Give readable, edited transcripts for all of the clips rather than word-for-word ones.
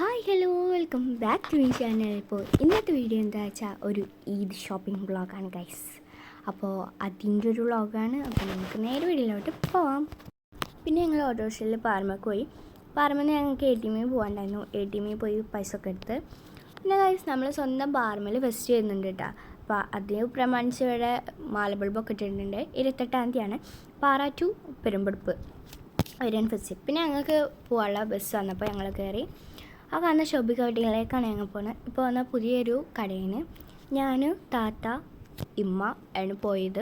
Hi hello welcome back to me channel. ഇപ്പോൾ ഇന്നത്തെ video എന്താ വെച്ചാൽ ഒരു ഈദ് ഷോപ്പിംഗ് വ്ളോഗാണ് ഗൈസ്. അപ്പോൾ അതിൻ്റെ ഒരു വ്ളോഗാണ്. അപ്പോൾ നമുക്ക് നേരെ വീഡിയോയിലോട്ട് പോവാം. പിന്നെ ഞങ്ങൾ ഓട്ടോറിക്ഷയിൽ പാറമക്ക് പോയി. പാറമന്ന് ഞങ്ങൾക്ക് ATM പോകാണ്ടായിരുന്നു. ATM പോയി പൈസ ഒക്കെ എടുത്ത് പിന്നെ ഗൈസ് നമ്മൾ സ്വന്തം പാറമൽ ഫെസ്റ്റ് ചെയ്യുന്നുണ്ട് കേട്ടോ. അപ്പോൾ അതിന് പ്രമാണിച്ച് ഇവിടെ മാലബൾബൊക്കെ ഇട്ടിട്ടുണ്ട്. 28-ാം തീയതിയാണ് പാറ ടു പെരുമ്പടുപ്പ് വരാൻ ഫെസ്റ്റ്. പിന്നെ ഞങ്ങൾക്ക് പോകാനുള്ള ബസ് വന്നപ്പോൾ ഞങ്ങൾ കയറി. ആ കാണുന്ന ഷോപ്പിംഗ് കടയിലേക്കാണ് ഞങ്ങൾ പോകുന്നത്. ഇപ്പോൾ വന്ന പുതിയൊരു കടയിൽ ഞാൻ, താത്ത, ഇമ്മ ആണ് പോയത്.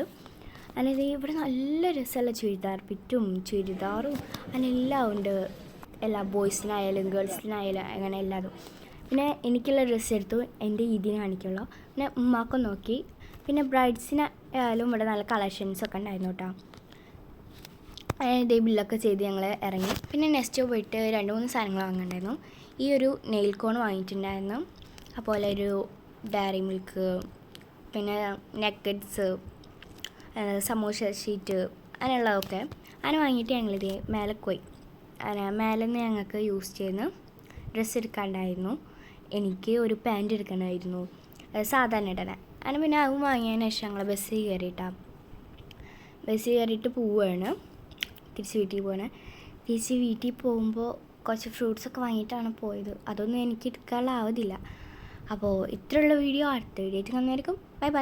അതായത് ഇവിടെ നല്ല രസമുള്ള ചുരിദാറും അതിനെല്ലാം ഉണ്ട്. എല്ലാ ബോയ്സിനായാലും ഗേൾസിനായാലും അങ്ങനെ എല്ലാതും. പിന്നെ എനിക്കുള്ള ഡ്രസ്സ് എടുത്തു, എൻ്റെ ഇതിന് കാണിക്കുള്ളൂ. പിന്നെ ഉമ്മാക്കും നോക്കി. പിന്നെ ബ്രൈഡ്സിനായാലും ഇവിടെ നല്ല കളക്ഷൻസൊക്കെ ഉണ്ടായിരുന്നു കേട്ടോ. ഇതേ ബില്ലൊക്കെ ചെയ്ത് ഞങ്ങൾ ഇറങ്ങി. പിന്നെ നെക്സ്റ്റ് പോയിട്ട് 2-3 സാധനങ്ങൾ വാങ്ങിയിട്ടുണ്ടായിരുന്നു. ഈ ഒരു നെയിൽ കോൺ വാങ്ങിയിട്ടുണ്ടായിരുന്നു, അതുപോലെ ഒരു ഡയറി മിൽക്ക്, പിന്നെ നെക്കറ്റ്സ്, സമോസ ഷീറ്റ് അങ്ങനെയുള്ളതൊക്കെ അങ്ങനെ വാങ്ങിയിട്ട് ഞങ്ങളിത് മേലെ പോയി. മേലെ നിന്ന് ഞങ്ങൾക്ക് യൂസ് ചെയ്യുന്ന ഡ്രസ്സ് എടുക്കാണ്ടായിരുന്നു. എനിക്ക് ഒരു പാൻറ്റ് എടുക്കണമായിരുന്നു സാധാരണ ഇടണേ. അങ്ങനെ പിന്നെ അതും വാങ്ങിയതിന് ശേഷം ഞങ്ങൾ ബസ്സിൽ കയറിയിട്ട് പോവുകയാണ്. തിരിച്ച് വീട്ടിൽ പോകുമ്പോൾ കുറച്ച് ഫ്രൂട്ട്സൊക്കെ വാങ്ങിയിട്ടാണ് പോയത്. അതൊന്നും എനിക്ക് എടുക്കാനുള്ളാവതില്ല. അപ്പോൾ ഇത്രയുള്ള വീഡിയോ അടുത്ത വീഡിയോ ആയിട്ട് കാണുന്നതായിരിക്കും. Bye bye.